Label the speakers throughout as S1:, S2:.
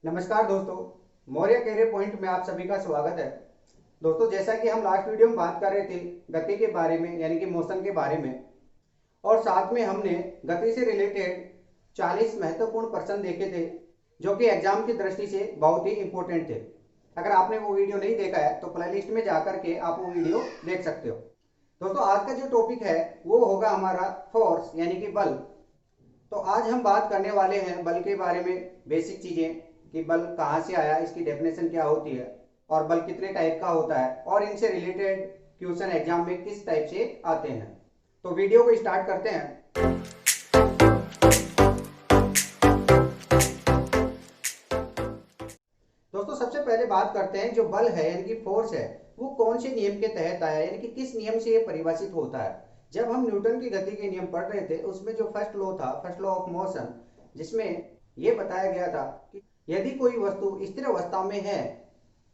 S1: नमस्कार दोस्तों, Maurya career point में आप सभी का स्वागत है। दोस्तों, जैसा कि हम लास्ट वीडियो में बात कर रहे थे गति के बारे में यानी कि मोशन के बारे में, और साथ में हमने गति से रिलेटेड 40 महत्वपूर्ण प्रश्न देखे थे जो कि एग्जाम की दृष्टि से बहुत ही इंपॉर्टेंट थे। अगर आपने वो वीडियो नहीं देखा है तो प्लेलिस्ट में जाकर के आप वो वीडियो देख सकते हो। दोस्तों, आज का जो टॉपिक है वो होगा हमारा फोर्स यानी कि बल। तो आज हम बात करने वाले हैं बल के बारे में, बेसिक चीजें कि बल कहाँ से आया, इसकी डेफिनेशन क्या होती है और बल कितने टाइप का होता है और इनसे रिलेटेड क्वेश्चन एग्जाम में किस टाइप से आते हैं। तो वीडियो को स्टार्ट करते हैं। दोस्तों, सबसे पहले बात करते हैं जो बल है यानी कि फोर्स है वो कौन से नियम के तहत आया, यानी कि किस नियम से ये परिभाषित होता है। जब हम न्यूटन की गति के नियम पढ़ रहे थे उसमें जो फर्स्ट लॉ था, फर्स्ट लॉ ऑफ मोशन, जिसमें ये बताया गया था कि यदि कोई वस्तु स्थिर अवस्था में है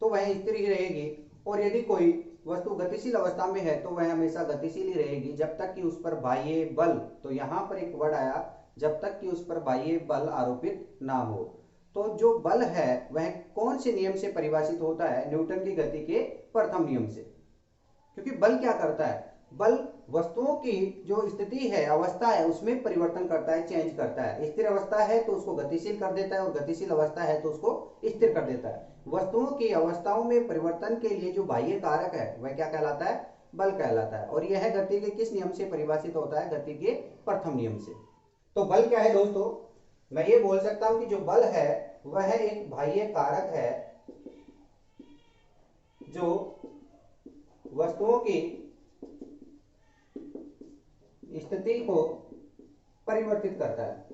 S1: तो वह स्थिर ही रहेगी, और यदि कोई वस्तु गतिशील अवस्था में है तो वह हमेशा गतिशील ही रहेगी जब तक कि उस पर बाह्य बल, तो यहाँ पर एक वर्ड आया, जब तक कि उस पर बाह्य बल आरोपित ना हो। तो जो बल है वह कौन से नियम से परिभाषित होता है? न्यूटन की गति के प्रथम नियम से। क्योंकि बल क्या करता है? बल वस्तुओं की जो स्थिति है, अवस्था है, उसमें परिवर्तन करता है, चेंज करता है। स्थिर अवस्था है तो उसको गतिशील कर देता है और गतिशील अवस्था है तो उसको स्थिर कर देता है। वस्तुओं की अवस्थाओं में परिवर्तन के लिए जो बाह्य कारक है वह क्या कहलाता है? बल कहलाता है। और यह गति के किस नियम से परिभाषित होता है? गति के प्रथम नियम से। तो बल क्या है दोस्तों? मैं ये बोल सकता हूं कि जो बल है वह एक बाह्य कारक है जो वस्तुओं की स्थिति को परिवर्तित करता है।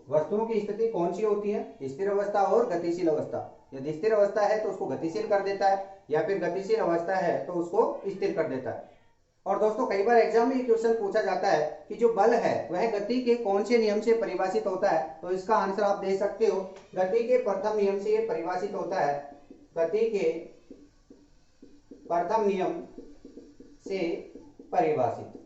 S1: वस्तुओं की स्थिति कौन सी होती है? स्थिर अवस्था और गतिशील अवस्था। यदि स्थिर अवस्था है तो उसको गतिशील कर देता है, या फिर गतिशील अवस्था है तो उसको स्थिर कर देता है। और दोस्तों, कई बार एग्जाम में ये क्वेश्चन पूछा जाता है कि जो बल है वह गति के कौन से नियम से परिभाषित होता है। तो इसका आंसर आप दे सकते हो, गति के प्रथम नियम से ये परिभाषित होता है। गति के प्रथम नियम से परिभाषित।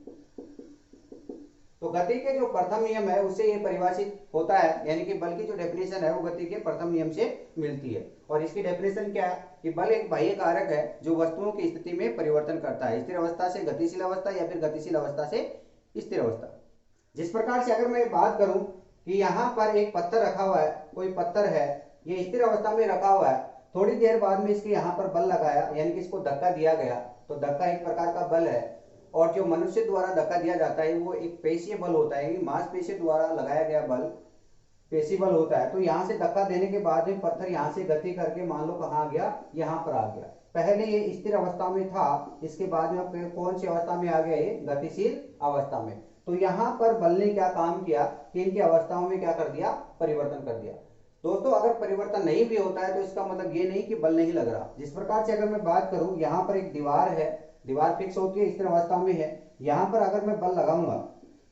S1: तो गति के जो प्रथम नियम है उससे ये परिभाषित होता है, यानी कि बल की जो डेफिनेशन है वो गति के प्रथम नियम से मिलती है। और इसकी डेफिनेशन क्या है कि बल एक बाह्य कारक है जो वस्तुओं की स्थिति में परिवर्तन करता है, स्थिर अवस्था से गतिशील अवस्था या फिर गतिशील अवस्था से स्थिर अवस्था। जिस प्रकार से अगर मैं बात करूं कि यहाँ पर एक पत्थर रखा हुआ है, कोई पत्थर है, ये स्थिर अवस्था में रखा हुआ है, थोड़ी देर बाद में इसके यहाँ पर बल लगाया यानी कि इसको धक्का दिया गया, तो धक्का एक प्रकार का बल है। और जो मनुष्य द्वारा धक्का दिया जाता है वो एक पेशीय बल होता है, मांसपेशी द्वारा लगाया गया बल पेशी बल होता है। तो यहाँ से धक्का देने के बाद में पत्थर यहाँ से गति करके मान लो कहाँ आ गया, यहाँ पर आ गया। पहले ये स्थिर अवस्था में था, इसके बाद में कौन सी अवस्था में आ गया? ये गतिशील अवस्था में। तो यहाँ पर बल ने क्या काम किया कि इनकी अवस्थाओं में क्या कर दिया? परिवर्तन कर दिया। दोस्तों, अगर परिवर्तन नहीं भी होता है तो इसका मतलब ये नहीं कि बल नहीं लग रहा। जिस प्रकार से अगर मैं बात करूं, यहाँ पर एक दीवार है, दीवार फिक्स होती है, स्थिर अवस्था में है। यहाँ पर अगर मैं बल लगाऊंगा,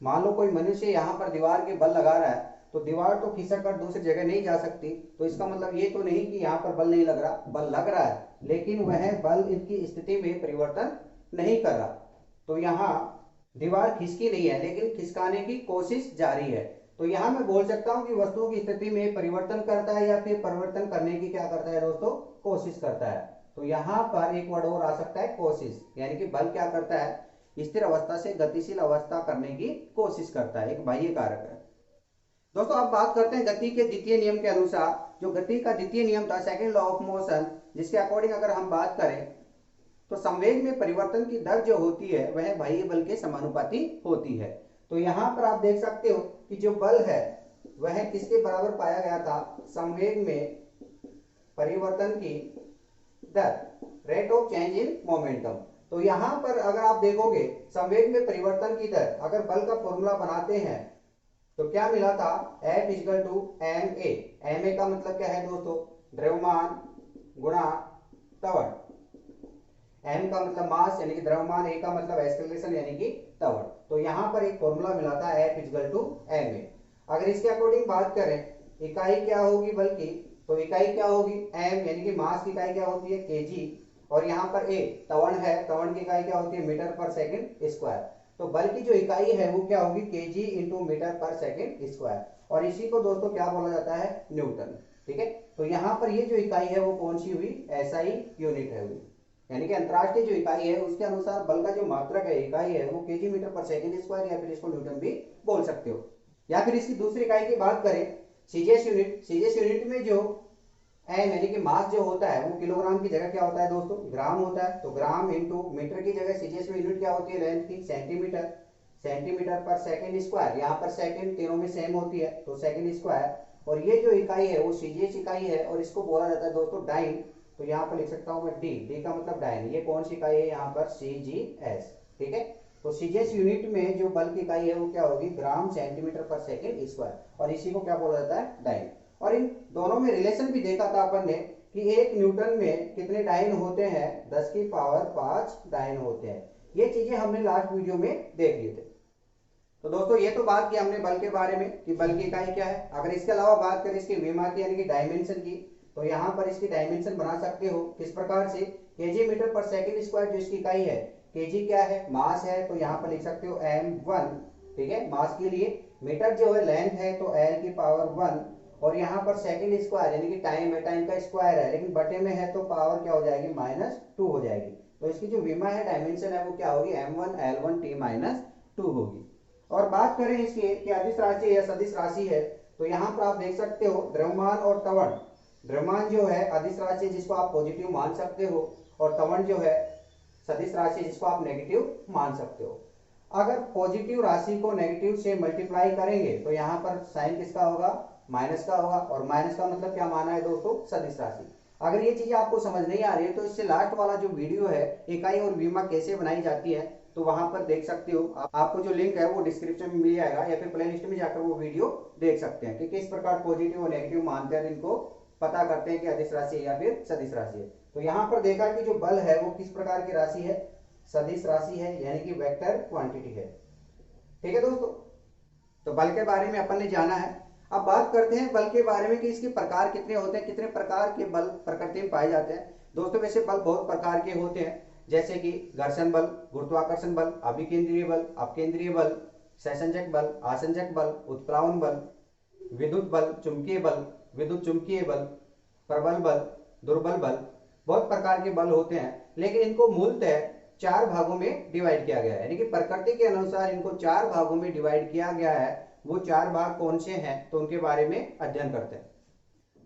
S1: मान लो कोई मनुष्य यहाँ पर दीवार के बल लगा रहा है, तो दीवार तो खिसक कर दूसरी जगह नहीं जा सकती। तो इसका मतलब ये तो नहीं कि यहाँ पर बल नहीं लग रहा, बल लग रहा है, लेकिन वह बल इनकी स्थिति में परिवर्तन नहीं कर रहा। तो यहाँ दीवार खिसकी नहीं है लेकिन खिसकाने की कोशिश जारी है। तो यहाँ मैं बोल सकता हूँ कि वस्तुओं की स्थिति में परिवर्तन करता है या फिर परिवर्तन करने की क्या करता है दोस्तों? कोशिश करता है। तो यहाँ पर एक वर्ड और आ सकता है, कोशिश, यानी कि बल क्या करता है? स्थिर अवस्था से गतिशील अवस्था करने की कोशिश करता है, एक बाह्य कारक है। दोस्तों, अब बात करते हैं गति के द्वितीय नियम के अनुसार। जो गति का द्वितीय नियम था, सेकेंड लॉ ऑफ मोशन, जिसके अकॉर्डिंग अगर हम बात करें तो संवेग में परिवर्तन की दर जो होती है वह बाह्य बल के समानुपाती होती है। तो यहां पर आप देख सकते हो कि जो बल है वह किसके बराबर पाया गया था? संवेग में परिवर्तन की दर, rate of change in momentum. तो यहां पर अगर आप देखोगे संवेग में परिवर्तन की दर, अगर बल का फॉर्मूला बनाते हैं तो क्या मिला था? F equal to M A. M A का मतलब क्या है दोस्तों? द्रव्यमान गुणा त्वरण। एम का मतलब मास यानी कि द्रव्यमान, ए का मतलब एक्सेलरेशन यानी कि त्वरण। तो यहां पर एक फॉर्मूला मिला था F equal to M A. अगर इसके अकॉर्डिंग बात करें इकाई क्या होगी बल की, तो इकाई क्या होगी? एम, यानी कि मास की इकाई क्या होती है? केजी। और यहाँ पर ए त्वरण है, त्वरण की इकाई क्या होती है? मीटर पर सेकंड स्क्वायर। तो बल की जो इकाई है वो क्या होगी, केजी इंटू मीटर पर सेकेंड स्क्वायर, और इसी को दोस्तों क्या बोला जाता है, न्यूटन। ठीक है, तो यहाँ पर ये जो इकाई है वो कौन सी हुई, एसआई यूनिट है हुई, यानी कि अंतर्राष्ट्रीय जो इकाई है उसके अनुसार बल का जो मात्रक है, इकाई है, वो केजी मीटर पर सेकेंड स्क्वायर, या फिर इसको न्यूटन भी बोल सकते हो। या फिर इसकी दूसरी इकाई की बात करें, सीजीएस यूनिट, सीजीएस यूनिट में जो एम यानी कि मास जो होता है वो किलोग्राम की जगह क्या होता है दोस्तों, ग्राम होता है। तो ग्राम इंटू मीटर की जगह सीजीएस में यूनिट क्या होती है, लेंथ की, सेंटीमीटर, सेंटीमीटर पर सेकेंड स्क्वायर, यहाँ पर सेकेंड तीनों में सेम होती है तो सेकेंड स्क्वायर, और ये जो इकाई है वो सीजीएस इकाई है और इसको बोला जाता है दोस्तों डाइन। तो यहाँ पर लिख सकता हूँ मैं डी, डी का मतलब डाइन। ये कौन सी इकाई है यहाँ पर, सीजीएस। ठीक है, तो सीजीएस यूनिट में जो बल की इकाई है वो क्या होगी, ग्राम सेंटीमीटर पर सेकेंड स्क्वायर, और इसी को क्या बोला जाता है, डाइन। और इन दोनों में रिलेशन भी देखा था अपन ने कि 1 न्यूटन में कितने डाइन होते हैं, 10 की पावर 5 डाइन होते हैं। ये चीजें हमने लास्ट वीडियो में देख लिए थे। तो दोस्तों ये तो बात की हमने बल के बारे में कि बल की इकाई क्या है। अगर इसके अलावा बात करें इसकी विमा की यानी कि डायमेंशन की, तो यहाँ पर इसकी डायमेंशन बना सकते हो किस प्रकार से, केजी मीटर पर सेकेंड स्क्वायर जो इसकी इकाई है, केजी क्या है, मास है, तो यहाँ पर लिख सकते हो m1। ठीक है, मास के लिए, मीटर जो है लेंथ है तो l की पावर 1, और यहाँ पर सेकेंड स्क्वायर यानी कि टाइम है, टाइम का स्क्वायर है लेकिन बटे में है तो पावर क्या हो जाएगी, -2 हो जाएगी। तो इसकी जो विमा है, डायमेंशन है, वो क्या होगी, m1 l1 t-2 होगी। और बात करें इसकी कि अदिश राशि है या सदिश राशि है, तो यहाँ पर आप देख सकते हो द्रव्यमान और त्वरण। द्रव्यमान जो है अदिश राशि जिसको आप पॉजिटिव मान सकते हो, और त्वरण जो है सदिश राशि जिसको आप नेगेटिव मान सकते हो। अगर पॉजिटिव राशि को नेगेटिव से मल्टीप्लाई करेंगे तो यहाँ पर साइन किसका होगा, माइनस का होगा, और माइनस का मतलब क्या माना है दोस्तों, सदिश राशि। अगर ये चीजें आपको समझ नहीं आ रही है तो इससे लास्ट वाला जो वीडियो है, इकाई और विमा कैसे बनाई जाती है, तो वहां पर देख सकते हो। आपको जो लिंक है वो डिस्क्रिप्शन में मिल जाएगा, या फिर प्लेलिस्ट में जाकर वो वीडियो देख सकते हैं कि किस प्रकार पॉजिटिव और नेगेटिव मानते हैं, इनको पता करते हैं कि अदिश राशि है या फिर सदिश राशि है। तो यहाँ पर देखा कि जो बल है वो किस प्रकार की राशि है, सदिश राशि है, यानी कि वेक्टर क्वांटिटी है। ठीक है दोस्तों, तो बल के बारे में अपन ने जाना है। अब बात करते हैं बल के बारे में कि इसके प्रकार कितने होते हैं, कितने प्रकार के बल प्रकृति में पाए जाते हैं। दोस्तों वैसे बल बहुत प्रकार के होते हैं, जैसे कि घर्षण बल, गुरुत्वाकर्षण बल, अभिकेंद्रीय बल, अपकेंद्रीय बल, सहसंजक बल, आसंजक बल, उत्प्लावन बल, विद्युत बल, चुंबकीय बल, विद्युत चुंबकीय बल, प्रबल बल, दुर्बल बल। बहुत प्रकार के बल होते हैं, लेकिन इनको मूलतः 4 भागों में डिवाइड किया गया है, यानी कि प्रकृति के अनुसार इनको 4 भागों में डिवाइड किया गया है। वो 4 भाग कौन से हैं, तो उनके बारे में अध्ययन करते हैं।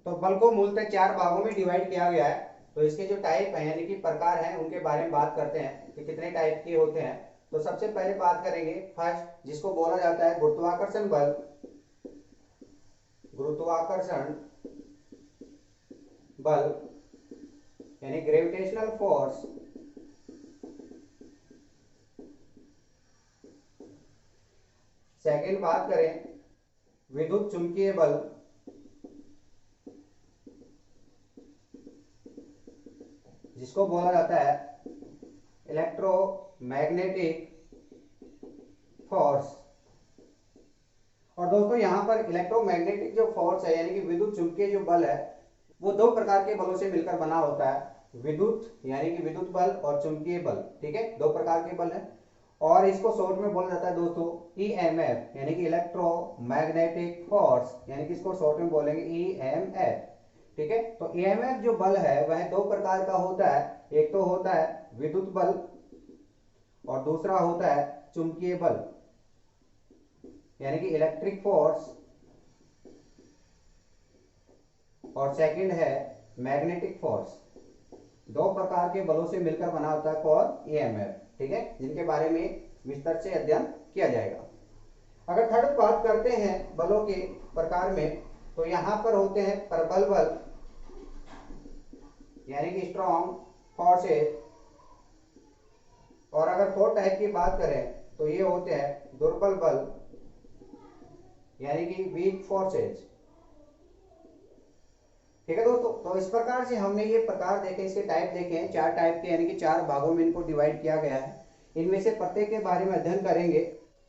S1: तो बल को मूलतः 4 भागों में डिवाइड किया गया है। तो इसके जो टाइप है यानी कि प्रकार हैं उनके बारे में बात करते हैं कि कितने टाइप के होते हैं। तो सबसे पहले बात करेंगे फर्स्ट, जिसको बोला जाता है गुरुत्वाकर्षण बल। गुरुत्वाकर्षण बल यानी ग्रेविटेशनल फोर्स। सेकंड बात करें विद्युत चुंबकीय बल। जिसको बोला जाता है इलेक्ट्रोमैग्नेटिक फोर्स। और दोस्तों यहाँ पर इलेक्ट्रोमैग्नेटिक जो फोर्स है यानी कि विद्युत चुंबकीय जो बल है वो 2 प्रकार के बलों से मिलकर बना होता है, विद्युत यानी कि विद्युत बल और चुंबकीय बल। ठीक है, 2 प्रकार के बल है, और इसको शॉर्ट में बोला जाता है दोस्तों ईएमएफ यानी कि इलेक्ट्रोमैग्नेटिक फोर्स, यानी कि इसको शॉर्ट में बोलेंगे ईएमएफ। ठीक है, तो ईएमएफ जो बल है वह 2 प्रकार का होता है, एक तो होता है विद्युत बल और दूसरा होता है चुंबकीय बल यानी कि इलेक्ट्रिक फोर्स, और सेकंड है मैग्नेटिक फोर्स। 2 प्रकार के बलों से मिलकर बना होता है कौन, ईएमएफ। ठीक है, जिनके बारे में विस्तार से अध्ययन किया जाएगा। अगर थर्ड बात करते हैं बलों के प्रकार में, तो यहां पर होते हैं प्रबल बल यानी कि स्ट्रॉन्ग फोर्सेस, और अगर 4 टाइप की बात करें तो ये होते हैं दुर्बल बल यानी कि वीक फोर्सेस। ठीक है दोस्तों, तो इस प्रकार से हमने ये प्रकार देखे, इसके टाइप देखे हैं, 4 टाइप के, यानी कि 4 भागों में इनको डिवाइड किया गया है। इनमें से प्रत्येक के बारे में अध्ययन करेंगे।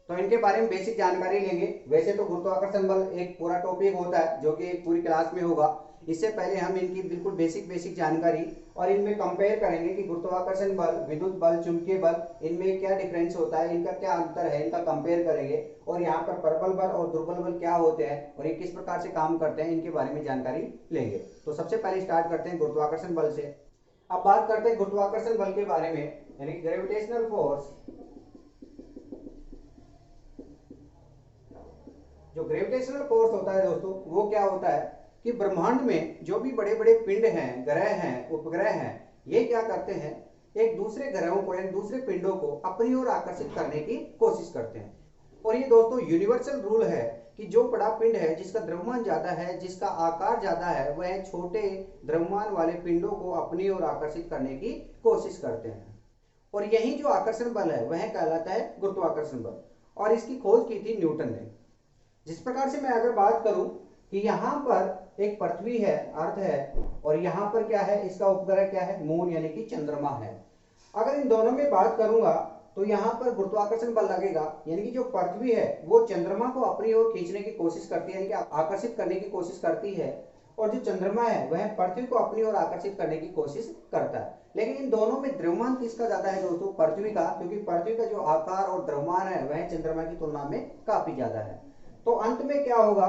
S1: तो इनके बारे में बेसिक जानकारी लेंगे। वैसे तो गुरुत्वाकर्षण बल एक पूरा टॉपिक होता है जो कि एक पूरी क्लास में होगा। इससे पहले हम इनकी बिल्कुल बेसिक जानकारी और इनमें कंपेयर करेंगे कि गुरुत्वाकर्षण बल, विद्युत बल, चुंबकीय बल, इनमें क्या डिफरेंस होता है, इनका क्या अंतर है, इनका कंपेयर करेंगे। और यहाँ पर प्रबल बल और दुर्बल बल क्या होते हैं और ये किस प्रकार से काम करते हैं, इनके बारे में जानकारी लेंगे। तो सबसे पहले स्टार्ट करते हैं गुरुत्वाकर्षण बल से। अब बात करते हैं गुरुत्वाकर्षण बल के बारे में, यानी ग्रेविटेशनल फोर्स। जो ग्रेविटेशनल फोर्स होता है दोस्तों, वो क्या होता है कि ब्रह्मांड में जो भी बड़े बड़े पिंड हैं, ग्रह हैं, उपग्रह हैं, ये क्या करते हैं, एक दूसरे ग्रहों को, एक दूसरे पिंडों को अपनी ओर आकर्षित करने की कोशिश करते हैं। और ये दोस्तों यूनिवर्सल रूल है कि जो बड़ा पिंड है, जिसका द्रव्यमान ज्यादा है, जिसका आकार ज्यादा है, वह छोटे द्रव्यमान वाले पिंडों को अपनी ओर आकर्षित करने की कोशिश करते हैं। और यही जो आकर्षण बल है वह कहलाता है गुरुत्वाकर्षण बल। और इसकी खोज की थी न्यूटन ने। जिस प्रकार से मैं अगर बात करूं कि यहां पर एक पृथ्वी है, अर्थ है, और यहां पर क्या है, इसका उपग्रह क्या है, मून यानी कि चंद्रमा है। अगर इन दोनों में बात करूंगा तो यहां पर गुरुत्वाकर्षण बल लगेगा, यानी कि जो पृथ्वी है वो चंद्रमा को अपनी ओर खींचने की कोशिश करती है, यानी कि आकर्षित करने की कोशिश करती है, और जो चंद्रमा है वह पृथ्वी को अपनी ओर आकर्षित करने की कोशिश करता है। लेकिन इन दोनों में द्रव्यमान किसका ज्यादा है दोस्तों, पृथ्वी का, क्योंकि पृथ्वी का जो आकार और द्रव्यमान है वह चंद्रमा की तुलना में काफी ज्यादा है। तो अंत में क्या होगा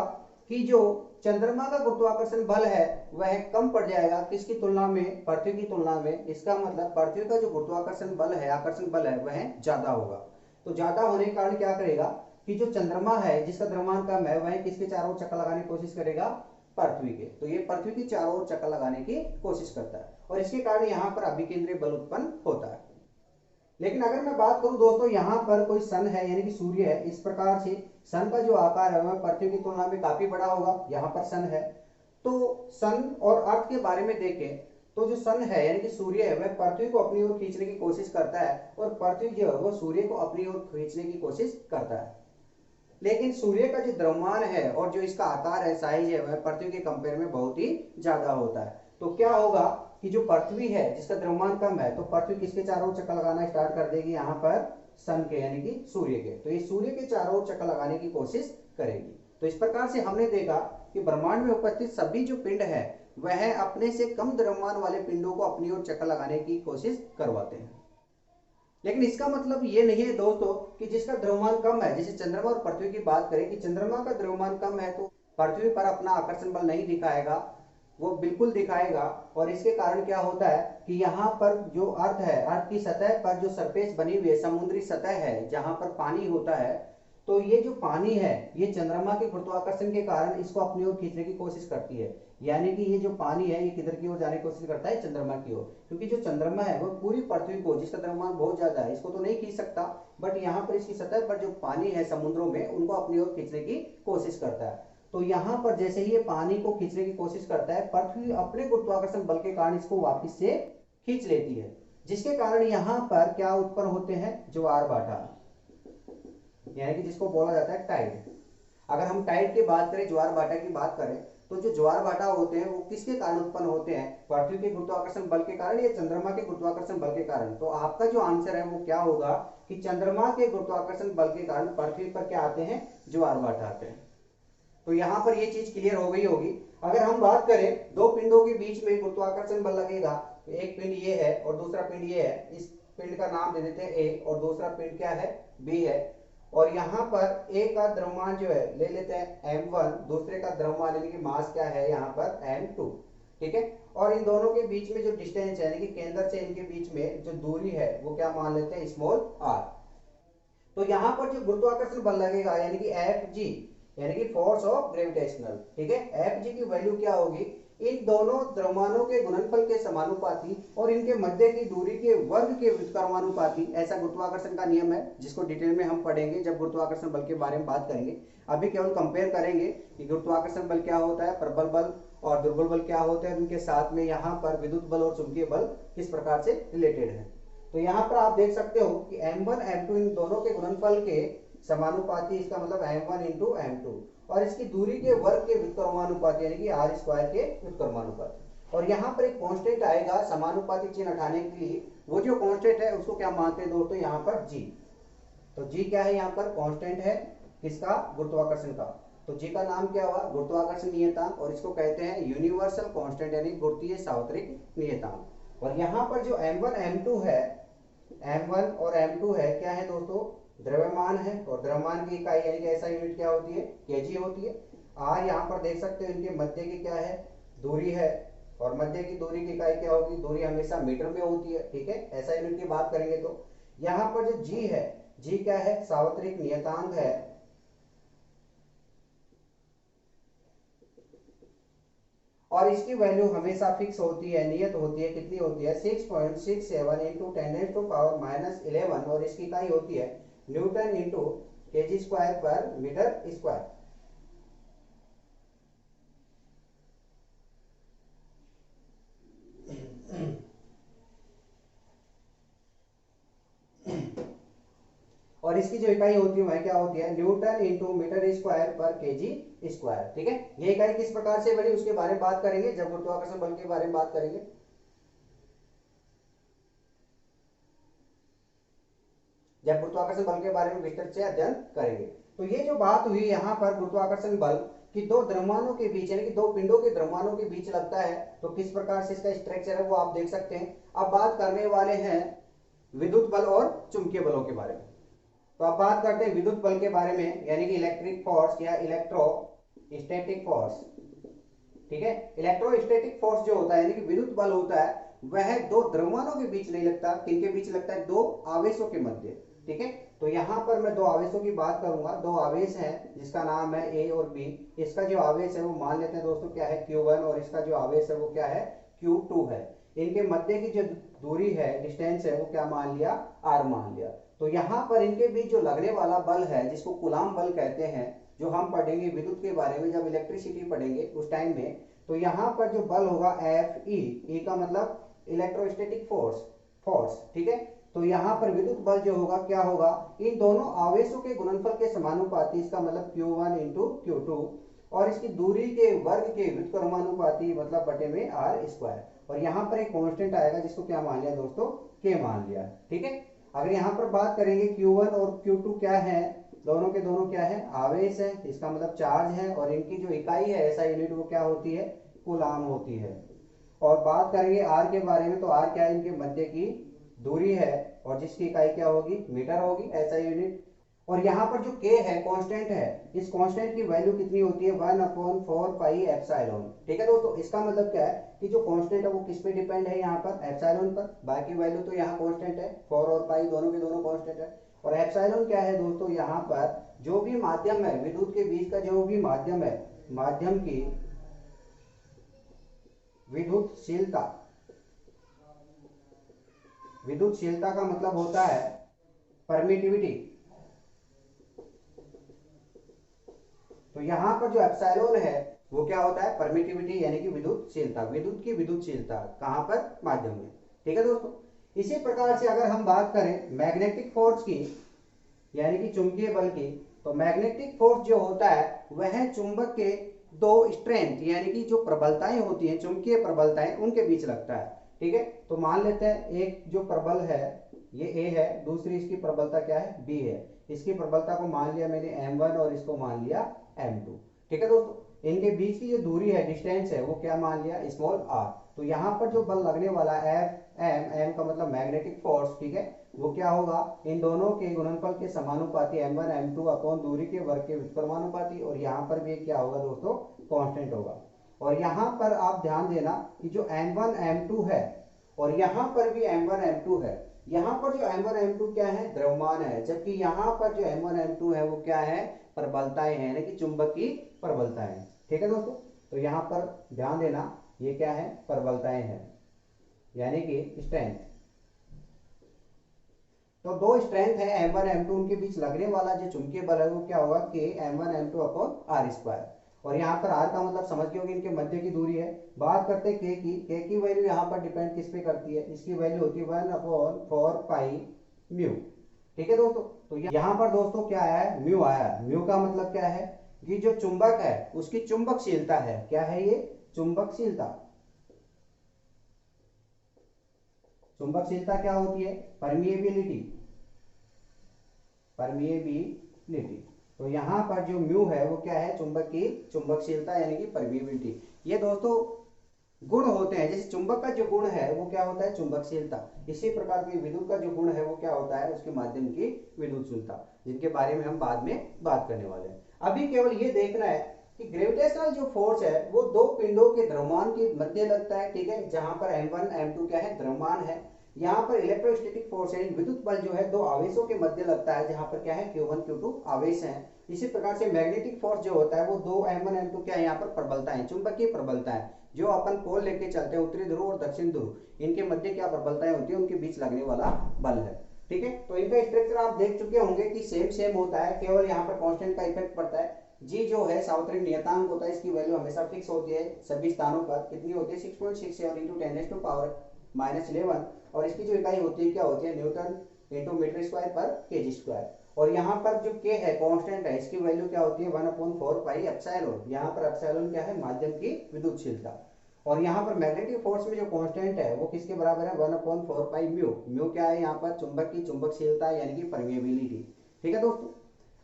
S1: कि जो चंद्रमा का गुरुत्वाकर्षण बल है वह कम पड़ जाएगा, किसकी तुलना में, पृथ्वी की तुलना में। इसका मतलब पृथ्वी का जो गुरुत्वाकर्षण बल है, आकर्षण बल है, वह ज्यादा होगा। तो ज्यादा होने के कारण क्या करेगा कि जो चंद्रमा है, जिसका द्रव्यमान कम है, वह किसके चारों ओर चक्कर लगाने की कोशिश करेगा, पृथ्वी के। तो ये पृथ्वी की चारों ओर चक्कर लगाने की कोशिश करता है, और इसके कारण यहाँ पर अभिकेंद्रीय बल उत्पन्न होता है। लेकिन अगर मैं बात करूं दोस्तों, यहां पर कोई सन है, यानी कि सूर्य है, इस प्रकार से सन का जो आकार है वह पृथ्वी की तुलना में काफी बड़ा होगा। यहाँ पर सन है, तो सन और अर्थ के बारे में देखें तो जो सन है यानी कि सूर्य है, वह पृथ्वी को अपनी ओर खींचने की कोशिश करता है, और पृथ्वी जो है वो सूर्य को अपनी ओर खींचने की कोशिश करता है। लेकिन सूर्य का जो द्रव्यमान है और जो इसका आकार है, साइज है, वह पृथ्वी के कंपेयर में बहुत ही ज्यादा होता है। तो क्या होगा कि जो पृथ्वी है जिसका द्रव्यमान कम है, तो पृथ्वी किसके चारों ओर चक्कर लगाना स्टार्ट कर देगी, यहाँ पर सन के, यानी कि सूर्य के। तो ये सूर्य के चारों ओर चक्कर लगाने की कोशिश करेगी। तो इस प्रकार से हमने देखा कि ब्रह्मांड में उपस्थित सभी जो पिंड है वह अपने से कम द्रव्यमान वाले पिंडों को अपनी ओर चक्कर लगाने की कोशिश करवाते हैं। लेकिन इसका मतलब ये नहीं है दोस्तों कि जिसका द्रव्यमान कम है, जैसे चंद्रमा और पृथ्वी की बात करें कि चंद्रमा का द्रव्यमान कम है तो पृथ्वी पर अपना आकर्षण बल नहीं दिखाएगा, वो बिल्कुल दिखाएगा। और इसके कारण क्या होता है कि यहाँ पर जो अर्थ है, अर्थ की सतह पर जो सरफेस बनी हुई है, समुद्री सतह है जहां पर पानी होता है, तो ये जो पानी है ये चंद्रमा के गुरुत्वाकर्षण के कारण इसको अपनी ओर खींचने की कोशिश करती है। यानी कि ये जो पानी है ये किधर की ओर जाने की कोशिश करता है, चंद्रमा की ओर। क्योंकि जो चंद्रमा है वो पूरी पृथ्वी को, जिसका द्रव्यमान बहुत ज्यादा है, इसको तो नहीं खींच सकता, बट यहाँ पर इसकी सतह पर जो पानी है समुद्रों में, उनको अपनी ओर खींचने की कोशिश करता है। तो यहाँ पर जैसे ही ये पानी को खींचने की कोशिश करता है, पृथ्वी अपने गुरुत्वाकर्षण बल के कारण इसको वापस से खींच लेती है, जिसके कारण यहाँ पर क्या उत्पन्न होते हैं, ज्वार भाटा, यानी कि जिसको बोला जाता है टाइड। अगर हम टाइड की बात करें, ज्वार भाटा की बात करें, तो जो ज्वार भाटा होते हैं वो किसके कारण उत्पन्न होते हैं, पृथ्वी के गुरुत्वाकर्षण बल के कारण या चंद्रमा के गुरुत्वाकर्षण बल के कारण। तो आपका जो आंसर है वो क्या होगा कि चंद्रमा के गुरुत्वाकर्षण बल के कारण पृथ्वी पर क्या आते हैं, ज्वार भाटा आते हैं। तो यहां पर ये चीज क्लियर हो गई होगी। अगर हम बात करें दो पिंडों के बीच में गुरुत्वाकर्षण बल लगेगा, तो एक पिंड ये है और दूसरा पिंड ये है, इस पिंड का नाम दे देते हैं ए और दूसरा पिंड क्या है, बी है। और यहाँ पर ए का द्रव्यमान जो है ले लेते हैं m1, दूसरे का द्रव्यमान यानी कि मास क्या है यहाँ पर m2, ठीक है। और इन दोनों के बीच में जो डिस्टेंस है यानी कि केंद्र से इनके बीच में जो दूरी है वो क्या मान लेते हैं, स्मॉल r। तो यहाँ पर जो गुरुत्वाकर्षण बल लगेगा यानी कि Fg, यानी कि फोर्स ऑफ ग्रेविटेशनल, ठीक है। Fg की वैल्यू क्या होगी, इन दोनों द्रव्यमानों के गुणनफल के समानुपाती और इनके मध्य की दूरी के वर्ग के व्युत्क्रमानुपाती। ऐसा गुरुत्वाकर्षण का नियम है, जिसको डिटेल में हम पढ़ेंगे जब गुरुत्वाकर्षण बल के बारे में बात करेंगे। अभी केवल कंपेयर करेंगे कि गुरुत्वाकर्षण बल क्या होता है, प्रबल बल और दुर्बल बल क्या होते हैं, उनके साथ में यहाँ पर विद्युत बल और चुंबकीय बल किस प्रकार से रिलेटेड है। तो यहाँ पर आप देख सकते हो कि m1 m2 इन दोनों के गुणनफल के समानुपाती, इसका मतलब m1 इंटू m2, और इसकी दूरी के वर्ग के व्युत्क्रमानुपाती यानी कि r स्क्वायर के व्युत्क्रमानुपाती। और यहाँ पर एक कांस्टेंट आएगा समानुपाती चिन्ह हटाने के लिए, वो जो कांस्टेंट है उसको क्या मानते हैं दोस्तों, यहाँ पर g। तो जी क्या है यहाँ पर कांस्टेंट है किसका, गुरुत्वाकर्षण का। तो जी का नाम क्या हुआ, गुरुत्वाकर्षण नियतांक, और इसको कहते हैं यूनिवर्सल कांस्टेंट यानी गुरुत्वीय सार्वत्रिक नियतांक। और यहाँ पर जो m1 m2 है, m1 और m2 है क्या है दोस्तों, द्रव्यमान है, और द्रव्यमान की इकाई यानी कि ऐसा यूनिट क्या होती है, केजी होती है। आर यहाँ पर देख सकते हो इनके मध्य की क्या है, दूरी है, और मध्य की दूरी की इकाई क्या होगी, दूरी हमेशा मीटर में होती है, ठीक है, ऐसा यूनिट की बात करेंगे। तो यहाँ पर जो जी है, जी क्या है, सार्वत्रिक नियतांक है, और इसकी वैल्यू हमेशा फिक्स होती है, नियत होती है, कितनी होती है, 6.67 इंटू 10⁻⁻11, और इसकी इकाई होती है न्यूटन इंटू केजी स्क्वायर पर मीटर स्क्वायर। और इसकी जो इकाई होती है वह क्या होती है, न्यूटन इंटू मीटर स्क्वायर पर केजी स्क्वायर, ठीक है। ये इकाई किस प्रकार से बनी उसके बारे में बात करेंगे जब गुरुत्वाकर्षण बल के बारे में बात करेंगे। जब गुरुत्वाकर्षण बल के बारे में विस्तृत से अध्ययन करेंगे। तो ये जो बात हुई यहाँ पर गुरुत्वाकर्षण बल कि दो द्रव्यमानों के बीच यानी कि दो पिंडों के द्रव्यमानों के बीच लगता है, तो किस प्रकार से इसका स्ट्रक्चर है वो आप देख सकते हैं। अब बात करने वाले हैं विद्युत बल और चुंबकीय बलों के बारे में। तो अब बात करते हैं विद्युत बल के बारे में, यानी कि इलेक्ट्रिक फोर्स या इलेक्ट्रोस्टैटिक फोर्स, ठीक है। इलेक्ट्रोस्टैटिक फोर्स जो होता है यानी कि विद्युत बल होता है, वह दो द्रव्यमानों के बीच नहीं लगता, किनके बीच लगता है, दो आवेशों के मध्य, ठीक है। तो यहाँ पर मैं दो आवेशों की बात करूंगा, दो आवेश हैं जिसका नाम है ए और बी। इसका जो आवेश है वो मान लेते हैं दोस्तों क्या है, Q1, और इसका जो आवेश है वो क्या है, Q2 है। इनके मध्य की जो दूरी है, डिस्टेंस है, वो क्या मान लिया, R मान लिया। तो यहाँ पर इनके बीच जो लगने वाला बल है जिसको कूलाम बल कहते हैं, जो हम पढ़ेंगे विद्युत के बारे में जब इलेक्ट्रिसिटी पढ़ेंगे उस टाइम में, तो यहाँ पर जो बल होगा F E का मतलब इलेक्ट्रोस्टैटिक फोर्स, ठीक है। तो यहाँ पर विद्युत बल जो होगा क्या होगा, इन दोनों आवेशों के गुणनफल के समानुपाती, इसका मतलब Q1 इंटू Q2, और इसकी दूरी के वर्ग के व्युत्क्रमानुपाती मतलब बटे में R स्क्वायर। और यहाँ पर एक कांस्टेंट आएगा जिसको क्या मान लिया दोस्तों, K मान लिया, ठीक है। अगर यहाँ पर बात करेंगे Q1 और Q2 क्या है, दोनों के दोनों क्या है, आवेश है, इसका मतलब चार्ज है, और इनकी जो इकाई है ऐसा यूनिट वो क्या होती है, कूलाम होती है। और बात करेंगे आर के बारे में, तो आर क्या है, इनके मध्य की दूरी है, और जिसकी इकाई क्या होगी, मीटर होगी, ऐसा यूनिट। और यहाँ पर जो के है कांस्टेंट है, इस कांस्टेंट की वैल्यू कितनी होती है, 1/4 पाई एप्सिलॉन, ठीक है दोस्तों। इसका मतलब क्या है कि जो कांस्टेंट है वो किस पे डिपेंड है, यहाँ पर एप्सिलॉन पर। बाकी वैल्यू तो यहाँ कांस्टेंट है, 4 और पाई दोनों के दोनों कांस्टेंट है। और एप्सिलॉन क्या है दोस्तों, यहाँ पर जो भी माध्यम है विद्युत के बीच का, जो भी माध्यम है, माध्यम की विद्युतशीलता, विद्युतशीलता का मतलब होता है परमिटिविटी। तो यहाँ पर जो एप्सिलॉन है वो क्या होता है, परमिटिविटी यानी कि विद्युतशीलता, विद्युत की विद्युतशीलता कहाँ पर, माध्यम में, ठीक है दोस्तों। इसी प्रकार से अगर हम बात करें मैग्नेटिक फोर्स की यानी कि चुंबकीय बल की, तो मैग्नेटिक फोर्स जो होता है वह चुंबक के दो स्ट्रेंथ यानी कि जो प्रबलताएं होती हैं, चुंबकीय प्रबलताएं, उनके बीच लगता है, ठीक है। तो मान लेते हैं एक जो प्रबल है ये A है, दूसरी इसकी प्रबलता क्या है, B है। इसकी प्रबलता को मान लिया मैंने M1 और इसको मान लिया M2, ठीक है दोस्तों। इनके बीच की जो दूरी है, डिस्टेंस है, वो क्या मान लिया, स्मॉल r। तो यहाँ पर जो बल लगने वाला है M का मतलब मैग्नेटिक फोर्स, ठीक है, वो क्या होगा, इन दोनों के गुणनफल के समानुपाती M1 M2 अपॉन दूरी के वर्ग के व्युत्क्रमानुपाती। और यहाँ पर भी क्या होगा दोस्तों, कांस्टेंट होगा। और यहाँ पर आप ध्यान देना कि जो M1 M2 है, और यहाँ पर भी M1 M2 है, यहाँ पर जो M1 M2 क्या है, द्रव्यमान है, जबकि यहाँ पर जो M1 M2 है वो क्या है, प्रबलताएं हैं यानी कि चुंबकीय प्रबलताएं, ठीक है दोस्तों। तो यहाँ पर ध्यान देना ये क्या है, प्रबलताएं हैं यानी कि स्ट्रेंथ। तो दो स्ट्रेंथ है M1 M2, उनके बीच लगने वाला जो चुंबकीय बल है वो क्या होगा, K M1 M2 upon R square. और यहाँ पर R का मतलब समझ गए होंगे, इनके मध्य की दूरी है। बात करते हैं K की वैल्यू यहाँ पर डिपेंड किस पे करती है, इसकी वैल्यू होती है 1/4 पाई म्यू, ठीक है दोस्तों। तो यहाँ पर दोस्तों क्या आया है, म्यू आया है। म्यू का मतलब क्या है कि जो चुंबक है उसकी चुंबकशीलता है, क्या है ये, चुंबकशीलता। चुंबकशीलता क्या होती है, परमिएबिलिटी, परमिएबिलिटी। तो यहाँ पर जो म्यू है वो क्या है, चुंबक की चुंबकशीलता यानी कि परमिएबिलिटी। ये दोस्तों गुण होते हैं, जैसे चुंबक का जो गुण है वो क्या होता है, चुंबकशीलता। इसी प्रकार की विद्युत का जो गुण है वो क्या होता है, उसके माध्यम की विद्युतशीलता, जिनके बारे में हम बाद में बात करने वाले हैं। अभी केवल ये देखना है कि ग्रेविटेशनल जो फोर्स है वो दो पिंडों के द्रव्यमान के मध्य लगता है, ठीक है, जहां पर m1 m2 क्या है, द्रव्यमान है। यहाँ पर इलेक्ट्रोस्टैटिक फोर्स है, विद्युत बल जो है दो आवेशों के मध्य लगता है, जहां पर क्या है, q1 q2 आवेश है। इसी प्रकार से मैग्नेटिक फोर्स जो होता है वो दो m1 m2 क्या है, यहाँ पर प्रबलता है, चुंबकीय प्रबलता है, जो अपन पोल लेके चलते हैं, उत्तरी ध्रुव और दक्षिण ध्रुव, इनके मध्य क्या प्रबलताएं होती है, उनके बीच लगने वाला बल है, ठीक है। तो इनका स्ट्रक्चर आप देख चुके होंगे कि सेम होता है, केवल यहाँ पर कांस्टेंट का इफेक्ट पड़ता है। जी जो है सार्वत्रिक नियतांक होता है, इसकी वैल्यू हमेशा फिक्स होती है सभी स्थानों पर, कितनी होती है, 6.67 इंटू 10⁻⁻11, और इसकी जो इकाई होती है क्या होती है, न्यूटन इंटू मीटर स्क्वायर पर केजी स्क्वायर। और यहाँ पर जो के है कांस्टेंट है, इसकी वैल्यू क्या होती है, 1/4 पाई एप्सिलॉन। यहाँ पर एप्सिलॉन क्या है, माध्यम की विद्युतशीलता। और यहाँ पर मैग्नेटिक फोर्स में जो कांस्टेंट है वो किसके बराबर है, 1/4 पाई म्यू। म्यू क्या है, यहाँ पर चुंबक की चुंबकशीलता यानी कि परमिएबिलिटी, ठीक है दोस्तों।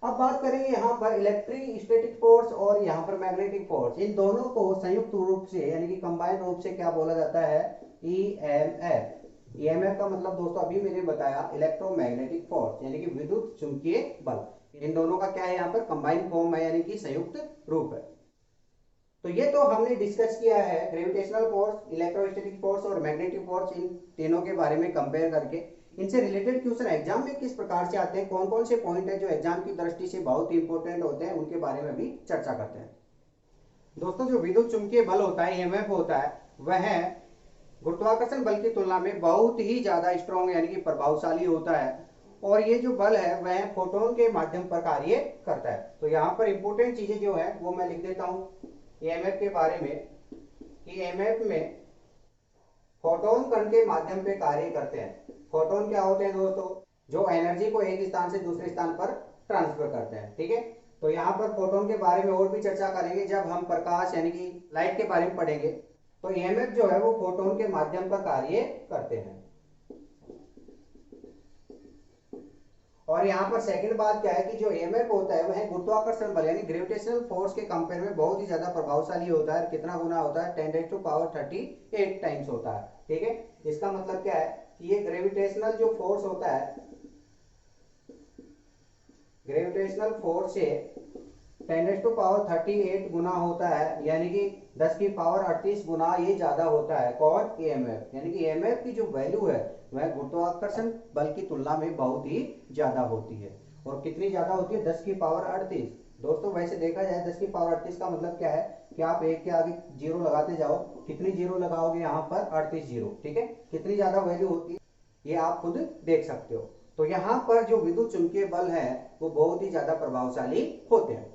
S1: अब बात करेंगे यहाँ पर इलेक्ट्रोस्टैटिक फोर्स और यहाँ पर मैग्नेटिक फोर्स, इन दोनों को संयुक्त रूप से यानी कि कंबाइंड रूप से क्या बोला जाता है, ईएमएफ। ईएमएफ का मतलब दोस्तों अभी मैंने बताया इलेक्ट्रोमैग्नेटिक फोर्स यानी कि विद्युत चुंबकीय बल। इन दोनों का क्या है, यहाँ पर कंबाइंड फॉर्म है यानी कि संयुक्त रूप है। तो ये तो हमने डिस्कस किया है ग्रेविटेशनल फोर्स, इलेक्ट्रोस्टैटिक फोर्स और मैग्नेटिक फोर्स, इन तीनों के बारे में कंपेयर करके। इनसे रिलेटेड क्वेश्चन एग्जाम में किस प्रकार से आते हैं, कौन कौन से पॉइंट है जो एग्जाम की दृष्टि से बहुत इंपॉर्टेंट होते हैं, उनके बारे में भी चर्चा करते हैं। दोस्तों जो विद्युत चुंबकीय बल होता है, ईएमएफ होता है, वह गुरुत्वाकर्षण बल की तुलना में बहुत ही ज्यादा स्ट्रॉन्ग यानी कि प्रभावशाली होता है। और ये जो बल है वह फोटोन के माध्यम पर कार्य करता है। तो यहाँ पर इंपॉर्टेंट चीजें जो है वो मैं लिख देता हूँ ईएमएफ के बारे में, कि ईएमएफ में फोटोन कण के माध्यम पे कार्य करते हैं। फोटोन क्या होते हैं दोस्तों, जो एनर्जी को एक स्थान से दूसरे स्थान पर ट्रांसफर करते हैं, ठीक है। तो यहाँ पर फोटोन के बारे में और भी चर्चा करेंगे जब हम प्रकाश यानी कि लाइट के बारे में पढ़ेंगे। तो ईएमएफ जो है वो फोटोन के माध्यम पर कार्य करते हैं। और यहाँ पर सेकंड बात क्या है कि जो ईएमएफ होता है वह गुरुत्वाकर्षण बल यानी ग्रेविटेशनल फोर्स के कंपेयर में बहुत ही ज्यादा प्रभावशाली होता है। कितना गुना होता है, 10⁻38 टाइम्स होता है, ठीक है। इसका मतलब क्या है कि ये ग्रेविटेशनल जो फोर्स होता है, ग्रेविटेशनल फोर्स से 10⁻38 गुना होता है, यानी कि 10⁻38 गुना ये ज्यादा होता है। कौन, ईएमएफ। यानी कि ईएमएफ की जो वैल्यू है वह गुरुत्वाकर्षण बल की तुलना में बहुत ही ज्यादा होती है। और कितनी ज्यादा होती है, 10⁻38। दोस्तों वैसे देखा जाए 10⁻38 का मतलब क्या है कि आप एक के आगे जीरो लगाते जाओ, कितनी जीरो लगाओगे, यहाँ पर 38 जीरो, ठीक है। कितनी ज्यादा वैल्यू होती है ये आप खुद देख सकते हो। तो यहाँ पर जो विद्युत चुंबकीय बल है वो बहुत ही ज्यादा प्रभावशाली होते हैं।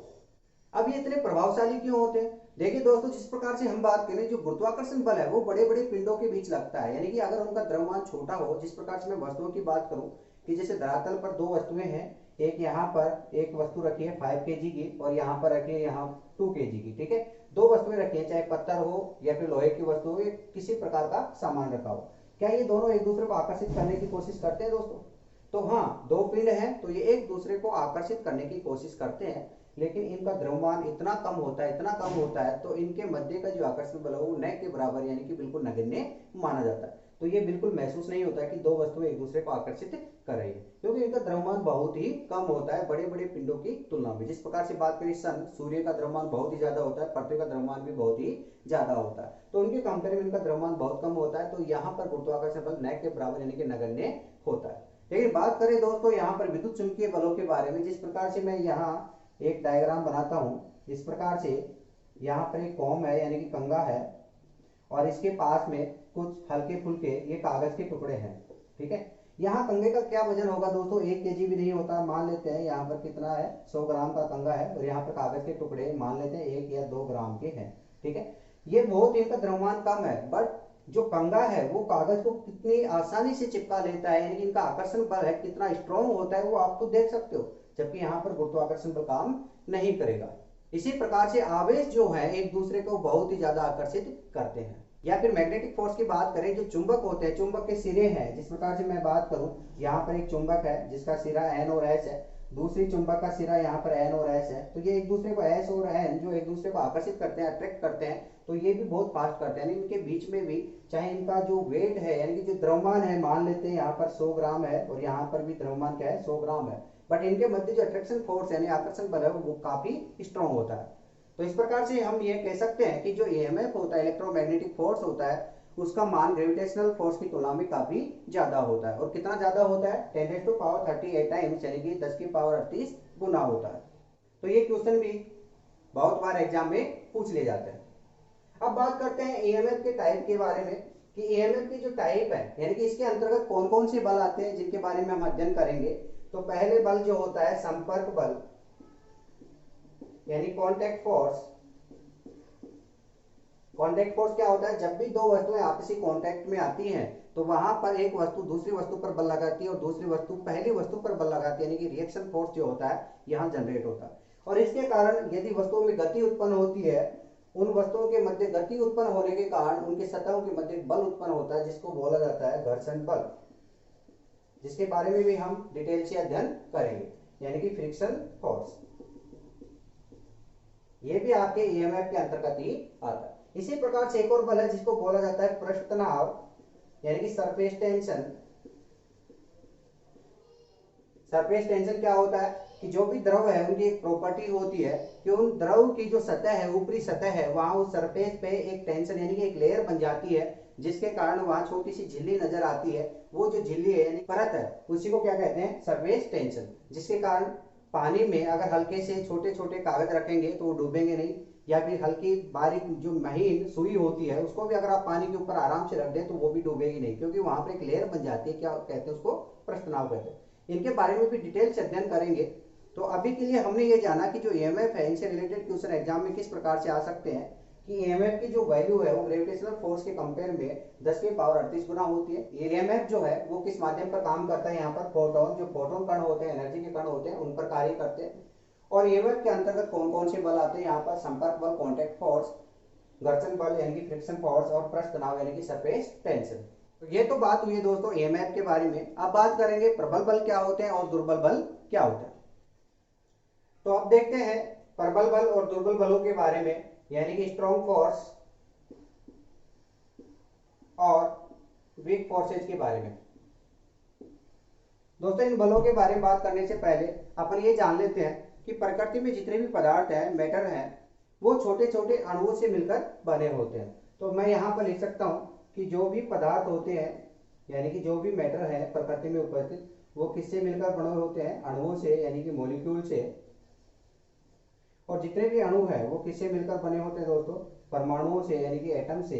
S1: अब ये इतने प्रभावशाली क्यों होते हैं, देखिए दोस्तों, जिस प्रकार से हम बात करें, जो गुरुत्वाकर्षण बल है वो बड़े बड़े पिंडों के बीच लगता है, यानी कि अगर उनका द्रव्यमान छोटा हो, जिस प्रकार से मैं वस्तुओं की बात करूं कि जैसे धरातल पर दो वस्तुएं हैं, एक यहाँ पर एक वस्तु रखी है 5 kg की और यहाँ पर रखी है यहाँ 2 kg की, ठीक है। दो वस्तुएं रखी है, चाहे पत्थर हो या फिर लोहे की वस्तु हो या किसी प्रकार का सामान रखा हो, क्या ये दोनों एक दूसरे को आकर्षित करने की कोशिश करते हैं दोस्तों? तो हाँ, दो पिंड हैं तो ये एक दूसरे को आकर्षित करने की कोशिश करते हैं, लेकिन इनका द्रव्यमान इतना कम होता है, इतना कम होता है, तो इनके मध्य का जो आकर्षण बल है वो न के बराबर यानी कि बिल्कुल नगण्य माना जाता है। तो ये बिल्कुल महसूस नहीं होता है कि दो वस्तुएं एक दूसरे को आकर्षित कर रही है, क्योंकि इनका द्रव्यमान बहुत ही कम होता है बड़े बड़े पिंडों की तुलना में। जिस प्रकार से बात करें सन, सूर्य का द्रव्यमान बहुत ही ज्यादा होता है, पृथ्वी का द्रव्यमान भी बहुत ही ज्यादा होता है, तो उनके कंपेयर में इनका द्रव्यमान बहुत कम होता है। तो यहाँ पर गुरुत्वाकर्षण बल न के बराबर यानी कि नगण्य होता है। लेकिन बात करें दोस्तों यहाँ पर विद्युत चुंबकीय बलों के बारे में, जिस प्रकार से मैं यहाँ एक डायग्राम बनाता हूँ, इस प्रकार से यहाँ पर एक कॉम है यानी कि कंगा है, और इसके पास में कुछ हल्के फुल्के ये कागज के टुकड़े हैं, ठीक है। यहाँ कंगे का क्या वजन होगा दोस्तों, 1 kg भी नहीं होता, मान लेते हैं यहाँ पर कितना है, 100 ग्राम का कंगा है, और यहाँ पर कागज के टुकड़े मान लेते हैं 1 या 2 ग्राम के हैं, ठीक है। ये बहुत इनका द्रव्यमान कम है, बट जो कंगा है वो कागज को कितनी आसानी से चिपका लेता है, यानी कि इनका आकर्षण बल है कितना स्ट्रॉन्ग होता है वो आप तो देख सकते हो, जबकि यहाँ पर गुरुत्वाकर्षण बल काम नहीं करेगा। इसी प्रकार से आवेश जो है एक दूसरे को बहुत ही ज्यादा आकर्षित करते हैं। या फिर मैग्नेटिक फोर्स की बात करें, जो चुंबक होते हैं, चुंबक के सिरे हैं, जिस प्रकार से मैं बात करूं, यहाँ पर एक चुंबक है जिसका सिरा N और S है, दूसरी चुंबक का सिरा यहाँ पर एन और एस है, तो ये एक दूसरे को एस और एन जो एक दूसरे को आकर्षित करते हैं, अट्रैक्ट करते हैं, तो ये भी बहुत फास्ट करते हैं। यानी इनके बीच में भी चाहे इनका जो वेट है यानी कि जो द्रव्यमान है, मान लेते हैं यहाँ पर 100 ग्राम है और यहाँ पर भी द्रव्यमान क्या है 100 ग्राम है, बट इनके मध्य जो अट्रैक्शन फोर्स यानी आकर्षण बल है वो काफी स्ट्रॉन्ग होता है। तो इस प्रकार से हम ये कह सकते हैं कि जो ईएमएफ होता है, इलेक्ट्रोमैग्नेटिक फोर्स होता है, उसका मान ग्रेविटेशनल फोर्स की तुलना में काफी ज्यादा होता है। और कितना ज्यादा होता है, 10⁻38 टाइम्स यानी कि 10⁻38 गुना होता है। तो ये क्वेश्चन भी बहुत बार एग्जाम में पूछ ले जाते हैं। अब बात करते हैं ईएमएफ के टाइप के बारे में कि ईएमएफ की जो टाइप है यानी कि इसके अंतर्गत कौन कौन से बल आते हैं जिनके बारे में हम अध्ययन करेंगे। तो पहले बल जो होता है संपर्क बल यानी कॉन्टैक्ट फोर्स। कॉन्टैक्ट फोर्स क्या होता है, जब भी दो वस्तुएं आपसी कॉन्टैक्ट में आती हैं तो वहां पर एक वस्तु दूसरी वस्तु पर बल लगाती है और दूसरी वस्तु पहली वस्तु पर बल लगाती है, यानी कि रिएक्शन फोर्स जो होता है यहां जनरेट होता है। और इसके कारण यदि वस्तुओं में गति उत्पन्न होती है, उन वस्तुओं के मध्य गति उत्पन्न होने के कारण उनके सतहों के मध्य बल उत्पन्न होता है जिसको बोला जाता है घर्षण बल, जिसके बारे में भी हम डिटेल से अध्ययन करेंगे, यानी कि फ्रिक्शन फोर्स। ये भी आपके ईएमएफ के अंतर्गत ही आता है। इसी प्रकार से एक और बल है जिसको बोला जाता है पृष्ठ तनाव यानी कि सरफेस टेंशन। सरफेस टेंशन क्या होता है कि जो भी द्रव है उनकी एक प्रॉपर्टी होती है कि उन द्रव की जो सतह है, ऊपरी सतह है, वहां उस सरफेस पे एक टेंशन यानी कि एक लेयर बन जाती है जिसके कारण वहां छोटी सी झिल्ली नजर आती है। वो जो झिल्ली है यानी परत है उसी को क्या कहते हैं, सरफेस टेंशन। जिसके कारण पानी में अगर हल्के से छोटे छोटे कागज रखेंगे तो वो डूबेंगे नहीं, या फिर हल्की बारीक जो महीन सुई होती है उसको भी अगर आप पानी के ऊपर आराम से रख दें तो वो भी डूबेगी नहीं, क्योंकि वहां पर एक लेयर बन जाती है। क्या कहते हैं उसको, पृष्ठ तनाव कहते हैं। इनके बारे में भी डिटेल से अध्ययन करेंगे। तो अभी के लिए हमने ये जाना कि जो ईएमएफ है इनसे रिलेटेड क्वेश्चन एग्जाम में किस प्रकार से आ सकते हैं कि ईएमएफ की जो वैल्यू है वो ग्रेविटेशनल फोर्स के कंपेयर में 10⁻38 गुना होती है। ईएमएफ जो है वो किस माध्यम पर काम करता है, यहाँ पर फोटोन, जो फोटोन कण होते हैं, एनर्जी के कण होते हैं, उन पर कार्य करते हैं। और ईएमएफ के अंतर्गत कौन कौन से बल आते हैं, यहाँ पर संपर्क बल, कॉन्टैक्ट फोर्स, घर्षण बल यानी कि फ्रिक्शन फोर्स और पृष्ठ तनाव यानी कि सरफेस टेंशन। तो ये तो बात हुई है दोस्तों ईएमएफ के बारे में। अब बात करेंगे प्रबल बल क्या होते हैं और दुर्बल बल क्या होते हैं। तो अब देखते हैं प्रबल बल और दुर्बल बलों के बारे में, यानी कि स्ट्रॉन्ग फोर्स और वीक फोर्सेज के बारे में। दोस्तों इन बलों के बारे में बात करने से पहले अपन ये जान लेते हैं कि प्रकृति में जितने भी पदार्थ हैं, मैटर हैं, वो छोटे छोटे अणुओं से मिलकर बने होते हैं। तो मैं यहाँ पर लिख सकता हूँ कि जो भी पदार्थ होते हैं यानी कि जो भी मैटर है प्रकृति में उपस्थित, वो किससे मिलकर बने होते हैं, अणुओं से यानी कि मॉलिक्यूल से। और जितने भी अणु है वो किससे मिलकर बने होते हैं दोस्तों, परमाणुओं से यानी कि एटम से।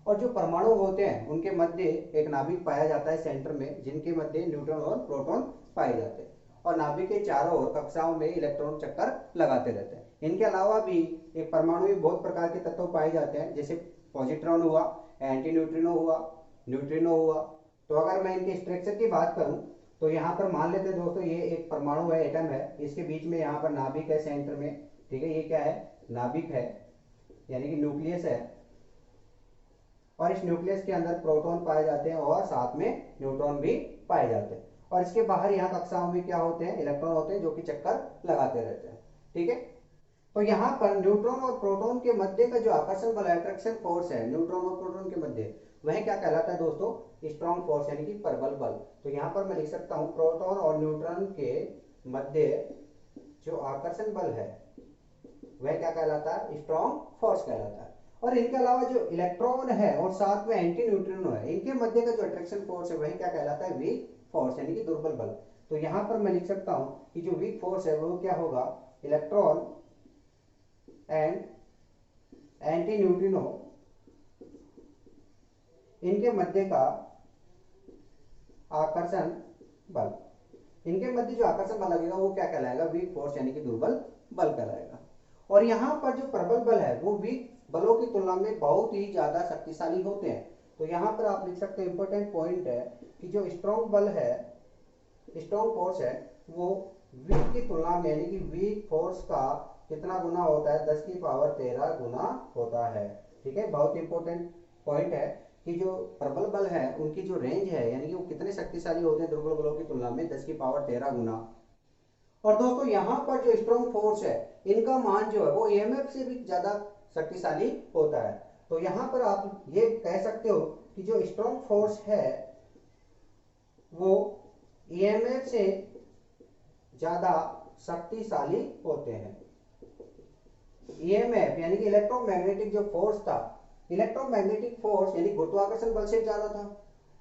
S1: और जो परमाणु होते हैं उनके मध्य एक नाभिक पाया जाता है सेंटर में, जिनके मध्य न्यूट्रॉन और प्रोटॉन पाए जाते हैं। और नाभिक के चारों ओर कक्षाओं में इलेक्ट्रॉन चक्कर लगाते रहते हैं। इनके अलावा भी एक परमाणु में बहुत प्रकार के तत्व पाए जाते हैं, जैसे पॉजिट्रॉन हुआ, एंटी न्यूट्रिनो हुआ, न्यूट्रिनो हुआ। तो अगर मैं इनके स्ट्रक्चर की बात करूं तो यहाँ पर मान लेते हैं दोस्तों ये एक परमाणु है, एटम है, इसके बीच में यहाँ पर नाभिक है सेंटर में, ठीक है। ये क्या है, नाभिक है यानी कि न्यूक्लियस है। और इस न्यूक्लियस के अंदर प्रोटॉन पाए जाते हैं और साथ में न्यूट्रॉन भी पाए जाते हैं। और इसके बाहर यहाँ कक्षाओं में क्या होते हैं, इलेक्ट्रॉन होते हैं जो कि चक्कर लगाते रहते हैं, ठीक है। तो यहाँ पर न्यूट्रॉन और प्रोटॉन के मध्य का जो आकर्षण बल, अट्रैक्शन फोर्स है न्यूट्रॉन और प्रोटॉन के मध्य, वह क्या कहलाता है दोस्तों, स्ट्रॉन्ग फोर्स यानी कि प्रबल बल। तो यहाँ पर मैं लिख सकता हूँ प्रोटॉन और न्यूट्रॉन के मध्य जो आकर्षण बल है वह क्या कहलाता है, स्ट्रॉन्ग फोर्स कहलाता है। और इनके अलावा जो इलेक्ट्रॉन है और साथ में एंटी न्यूट्रिनो है, इनके मध्य का जो अट्रैक्शन फोर्स है वही क्या कहलाता है, वीक फोर्स यानी कि दुर्बल बल। तो यहाँ पर मैं लिख सकता हूँ कि जो वीक फोर्स है वो क्या होगा, इलेक्ट्रॉन एंड एंटी न्यूट्रिनो, इनके मध्य का आकर्षण बल। इनके मध्य जो आकर्षण बल लगेगा वो क्या कहलाएगा, वीक फोर्स यानी कि दुर्बल बल कहलाएगा। और यहाँ पर जो प्रबल बल है वो वीक बलों की तुलना में बहुत ही ज्यादा शक्तिशाली होते हैं। तो यहाँ पर आप लिख सकते हैं, इंपॉर्टेंट पॉइंट है कि जो स्ट्रॉन्ग बल है, स्ट्रॉन्ग फोर्स है, वो वीक की तुलना में यानी कि वीक फोर्स का कितना गुना होता है, 10⁻13 गुना होता है, ठीक है। बहुत इंपॉर्टेंट पॉइंट है कि जो प्रबल बल है उनकी जो रेंज है यानी कि वो कितने शक्तिशाली होते हैं दुर्बल बलों की तुलना में, 10⁻13 गुना और दोस्तों यहाँ पर जो स्ट्रॉन्ग फोर्स है इनका मान जो है वो ईएमएफ से भी ज्यादा शक्तिशाली होता है। तो यहाँ पर आप ये कह सकते हो कि जो स्ट्रॉन्ग फोर्स है वो ईएमएफ से ज्यादा शक्तिशाली होते हैं। ईएमएफ यानी कि इलेक्ट्रोमैग्नेटिक जो फोर्स था, इलेक्ट्रोमैग्नेटिक फोर्स यानी गुरुत्वाकर्षण बल से ज्यादा था,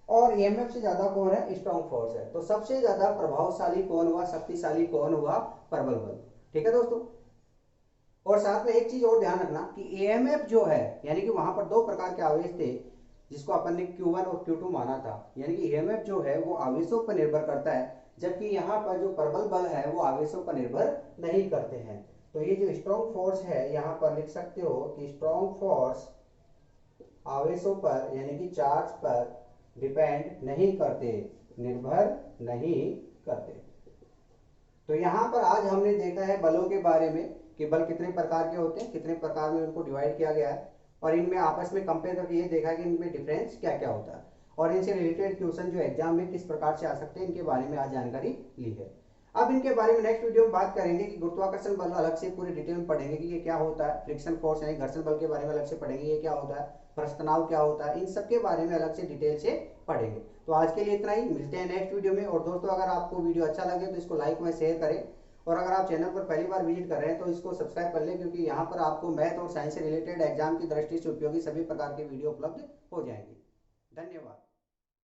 S1: और ईएमएफ से ज्यादा कौन है, स्ट्रॉन्ग फोर्स है। तो सबसे ज्यादा प्रभावशाली कौन हुआ, शक्तिशाली कौन हुआ, प्रबल बल। ठीक है दोस्तों। और साथ में एक चीज और ध्यान रखना कि ईएमएफ जो है यानी कि वहां पर दो प्रकार के आवेश थे जिसको अपन ने Q1 और Q2 माना था, यानी कि ईएमएफ जो है वो आवेशों पर निर्भर करता है, जबकि यहाँ पर जो प्रबल बल है वो आवेशों पर निर्भर नहीं करते हैं। तो ये जो स्ट्रॉन्ग फोर्स है यहाँ पर लिख सकते हो कि स्ट्रॉन्ग फोर्स आवेशों पर यानी कि चार्ज पर डिपेंड नहीं करते, निर्भर नहीं करते। तो यहाँ पर आज हमने देखा है बलों के बारे में कि बल कितने प्रकार के होते हैं, कितने प्रकार में उनको डिवाइड किया गया है, और इनमें आपस में कंपेयर करके ये देखा कि इनमें डिफरेंस क्या क्या होता है, और इनसे रिलेटेड क्वेश्चन जो एग्जाम में किस प्रकार से आ सकते हैं इनके बारे में आज जानकारी ली है। अब इनके बारे में नेक्स्ट वीडियो में बात करेंगे कि गुरुत्वाकर्षण बल अलग से पूरी डिटेल में पढ़ेंगे कि ये क्या होता है, फ्रिक्शन फोर्स यानी घर्षण बल के बारे में अलग से पढ़ेंगे ये क्या होता है, पृष्ठ तनाव क्या होता है, इन सब के बारे में अलग से डिटेल से पढ़ेंगे। तो आज के लिए इतना ही, मिलते हैं नेक्स्ट वीडियो में। और दोस्तों अगर आपको वीडियो अच्छा लगे तो इसको लाइक में शेयर करें, और अगर आप चैनल पर पहली बार विजिट कर रहे हैं तो इसको सब्सक्राइब कर लें, क्योंकि यहाँ पर आपको मैथ और साइंस से रिलेटेड एग्जाम की दृष्टि से उपयोगी सभी प्रकार के वीडियो उपलब्ध हो जाएंगे। धन्यवाद।